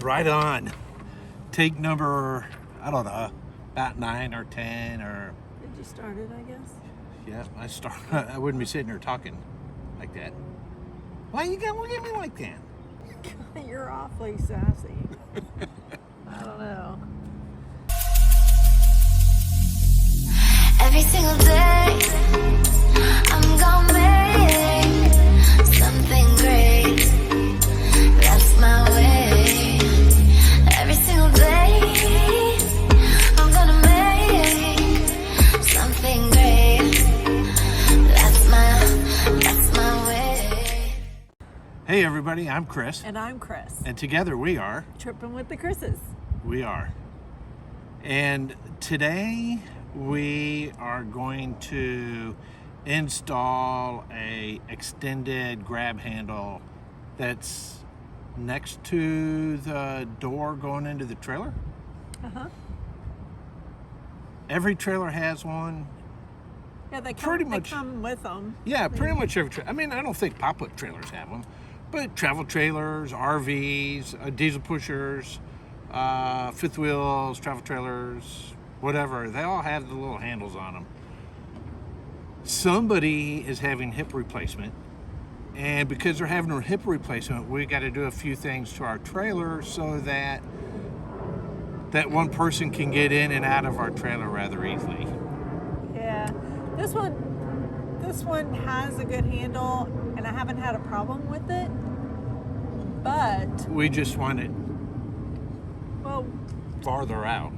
right on. Take number, I don't know, about 9 or 10 or... Did you start it, I guess? Yeah, I wouldn't be sitting here talking like that. Why you gotta look at me like that? You're awfully sassy. I don't know. Every single day, I'm gonna make something great. That's my way. Every single day, I'm gonna make something great. That's my way. Hey everybody, I'm Chris. And I'm Chris. And together we are. Tripping with the Chris's. We are. And today we are going to install a extended grab handle that's next to the door going into the trailer. Uh-huh. Every trailer has one. Yeah, they Pretty much. come with them. Yeah, pretty much every trailer. I mean, I don't think pop-up trailers have them, but travel trailers, RVs, diesel pushers, fifth wheels, travel trailers, whatever, they all have the little handles on them. Somebody is having hip replacement, and because they're having a hip replacement, we got to do a few things to our trailer so that one person can get in and out of our trailer rather easily. Yeah. This one has a good handle, and I haven't had a problem with it. But We just want it well, farther out.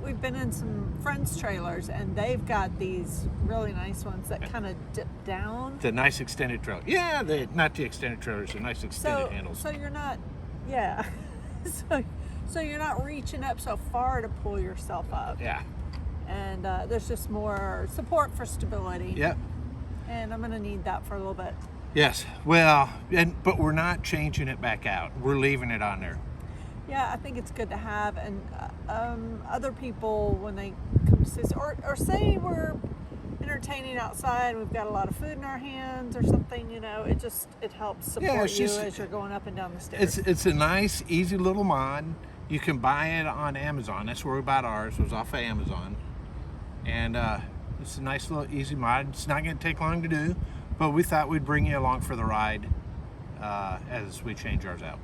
we've been in some friends' trailers, and they've got these really nice ones that kind of dip down. The nice extended trailer. Yeah, not the extended trailers, the nice extended handles. So you're not, yeah. so you're not reaching up so far to pull yourself up. Yeah. And there's just more support for stability. Yep. And I'm gonna need that for a little bit. Yes. Well, but we're not changing it back out. We're leaving it on there. Yeah, I think it's good to have, and other people when they come to see us, or say we're entertaining outside, we've got a lot of food in our hands or something, it helps support you as you're going up and down the stairs. It's a nice, easy little mod. You can buy it on Amazon. That's where we bought ours. It was off of Amazon, and it's a nice little easy mod. It's not going to take long to do, but we thought we'd bring you along for the ride as we change ours out.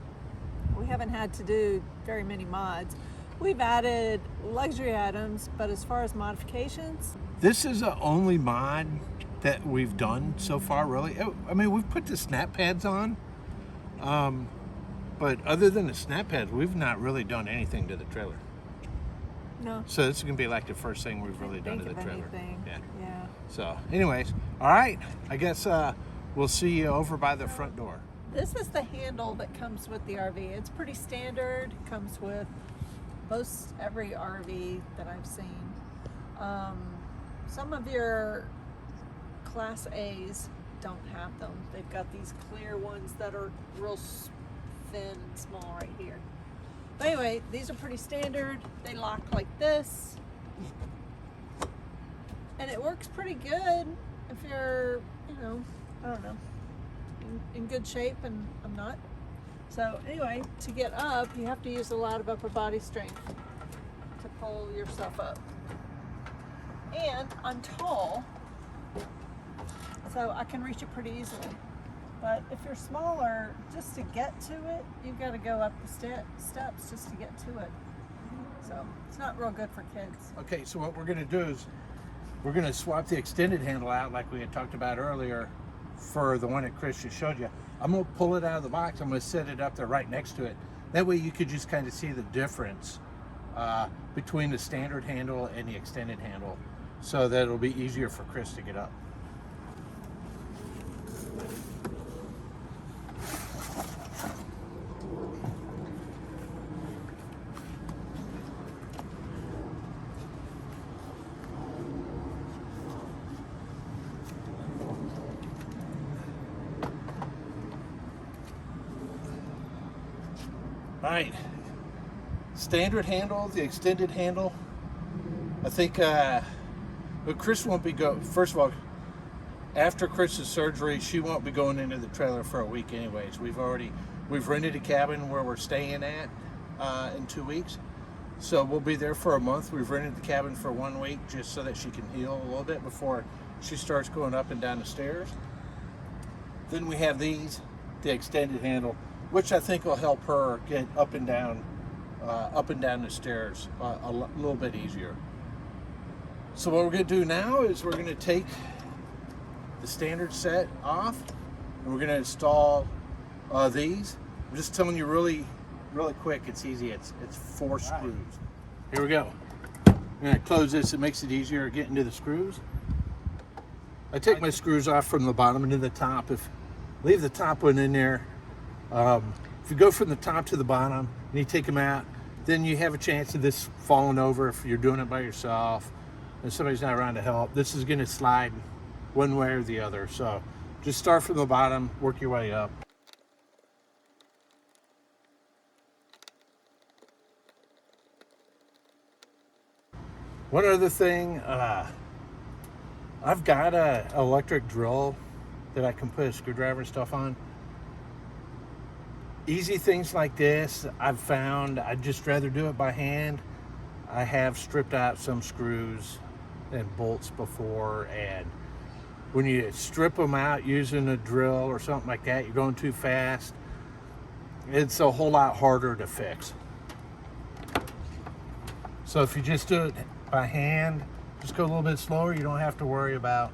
We haven't had to do very many mods. We've added luxury items, but as far as modifications, This is the only mod that we've done so far, really. I mean, we've put the snap pads on, but other than the snap pads, we've not really done anything to the trailer. no. So this is going to be like the first thing we've really done to the Think of trailer. anything. Yeah. So anyways, all right. I guess we'll see you over by the front door. This is the handle that comes with the RV. It's pretty standard. It comes with most every RV that I've seen. Some of your Class A's don't have them. They've got these clear ones that are real thin and small right here. But anyway, these are pretty standard. They lock like this. And it works pretty good if you're, I don't know, in good shape, and I'm not. So anyway, to get up, you have to use a lot of upper body strength to pull yourself up. And I'm tall, so I can reach it pretty easily. But if you're smaller, just to get to it, you've got to go up the steps just to get to it. So it's not real good for kids. Okay, so what we're going to do is we're going to swap the extended handle out like we had talked about earlier for the one that Chris just showed you. I'm going to pull it out of the box. I'm going to set it up there right next to it. That way you could just kind of see the difference between the standard handle and the extended handle, so that it'll be easier for Chris to get up. All right, standard handle, the extended handle. I think but Chris won't be first of all, after Chris's surgery, she won't be going into the trailer for a week anyways. We've already We've rented a cabin where we're staying at in 2 weeks. So we'll be there for a month. We've rented the cabin for 1 week just so that she can heal a little bit before she starts going up and down the stairs. Then we have these, the extended handle, which I think will help her get up and down the stairs a little bit easier. So what we're going to do now is we're going to take the standard set off and we're going to install these. I'm just telling you really quick, it's easy. It's 4 screws. Here we go. I'm going to close this. It makes it easier getting to the screws. I take my screws off from the bottom into the top. Leave the top one in there. If you go from the top to the bottom and you take them out, then you have a chance of this falling over if you're doing it by yourself and somebody's not around to help. This is going to slide one way or the other. So just start from the bottom, work your way up. One other thing, I've got an electric drill that I can put a screwdriver and stuff on. Easy things like this, I've found I'd just rather do it by hand. I have stripped out some screws and bolts before, and when you strip them out using a drill or something like that, you're going too fast, it's a whole lot harder to fix. So if you just do it by hand, just go a little bit slower, you don't have to worry about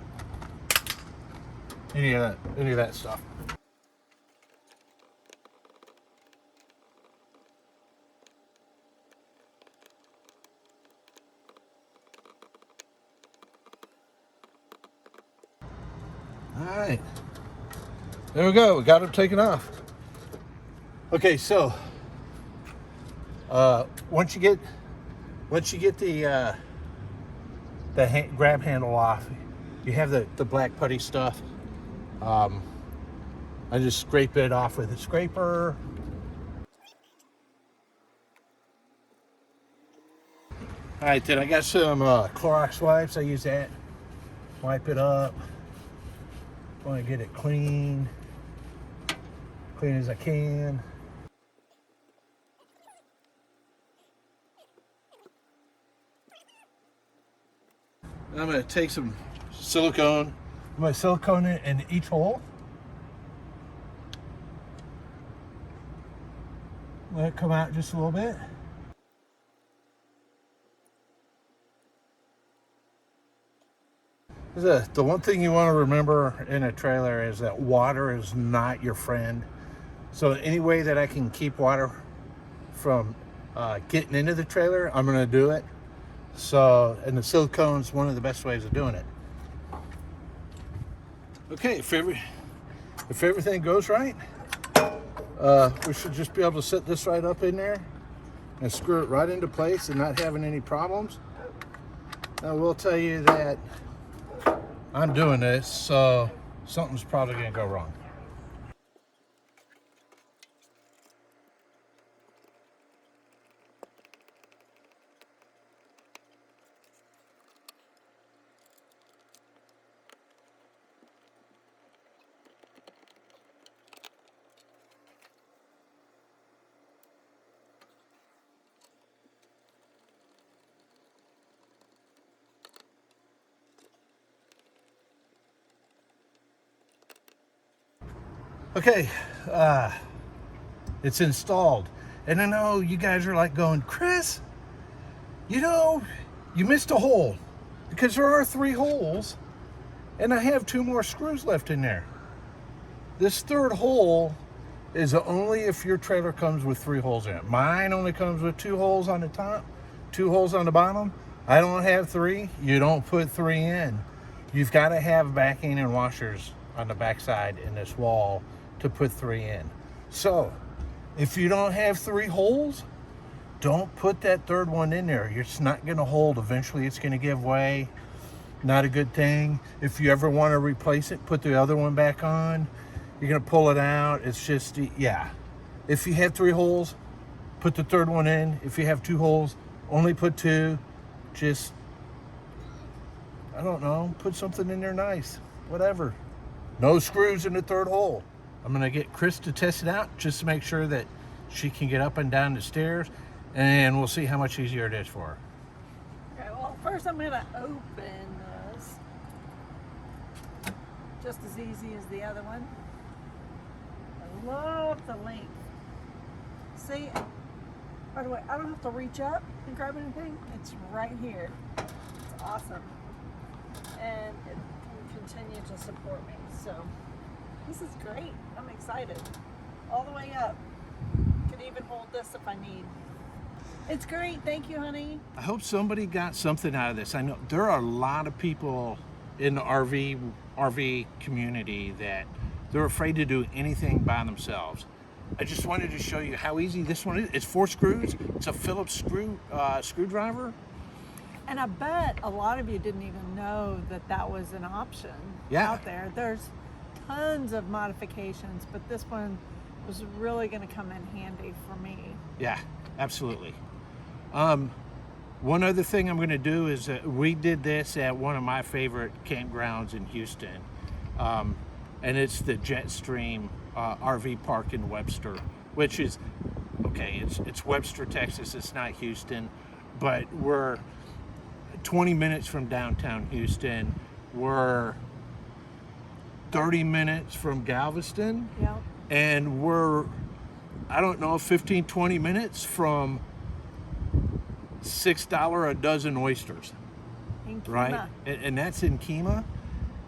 any of that stuff. All right, there we go. We got them taken off. Okay, so once you get the grab handle off, you have the black putty stuff. I just scrape it off with a scraper. All right, then I got some Clorox wipes. I use that. Wipe it up. Want to get it clean as I can. I'm going to take some silicone. I'm going to silicone it in each hole. Let it come out just a little bit. The one thing you want to remember in a trailer is that water is not your friend. So any way that I can keep water from getting into the trailer, I'm going to do it. So, and the silicone is one of the best ways of doing it. Okay, if everything goes right, we should just be able to set this right up in there and screw it right into place and not having any problems. I will tell you that I'm doing this, so something's probably going to go wrong. Okay, it's installed. And I know you guys are like going, Chris, you know, you missed a hole, because there are 3 holes and I have 2 more screws left in there. This 3rd hole is only if your trailer comes with 3 holes in it. Mine only comes with 2 holes on the top, 2 holes on the bottom. I don't have 3. You don't put 3 in. You've got to have backing and washers on the backside in this wall to put 3 in. So if you don't have 3 holes, don't put that 3rd one in there. It's not going to hold. Eventually it's going to give way. Not a good thing. If you ever want to replace it, put the other one back on. You're going to pull it out. It's just, yeah. If you have 3 holes, put the 3rd one in. If you have 2 holes, only put 2. Just, I don't know, put something in there nice. Whatever. No screws in the 3rd hole. I'm gonna get Chris to test it out just to make sure that she can get up and down the stairs, and we'll see how much easier it is for her. Okay, well, first I'm gonna open this. Just as easy as the other one. I love the length. See, by the way, I don't have to reach up and grab anything. It's right here. It's awesome. And it can continue to support me. So this is great. I'm excited. All the way up. Could even hold this if I need. It's great. Thank you, honey. I hope somebody got something out of this. I know there are a lot of people in the RV community that they're afraid to do anything by themselves. I just wanted to show you how easy this one is. It's 4 screws. It's a Phillips screwdriver. And I bet a lot of you didn't even know that that was an option out there. There's tons of modifications, but this one was really going to come in handy for me. Yeah, absolutely. One other thing I'm going to do is we did this at one of my favorite campgrounds in Houston, and it's the Jetstream RV Park in Webster, which is okay. It's Webster, Texas. It's not Houston, but we're 20 minutes from downtown Houston. We're 30 minutes from Galveston. Yeah. And we're, I don't know, 15, 20 minutes from $6 a dozen oysters. In Kima. Right? And that's in Kima.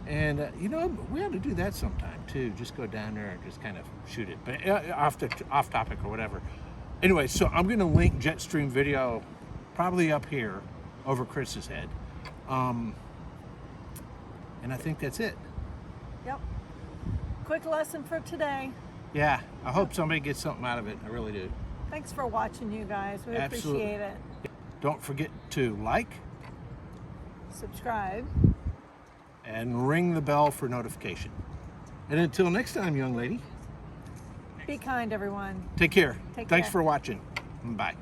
And, you know, we ought to do that sometime too. Just go down there and just kind of shoot it. But off topic or whatever. Anyway, so I'm going to link Jetstream video probably up here over Chris's head. And I think that's it. Yep. Quick lesson for today. Yeah, I hope somebody gets something out of it. I really do. Thanks for watching, you guys. We Absolutely. appreciate it. Don't forget to like Subscribe. and ring the bell for notification. And until next time, young lady, Be kind, everyone. take care. Take Thanks care. for watching. Bye.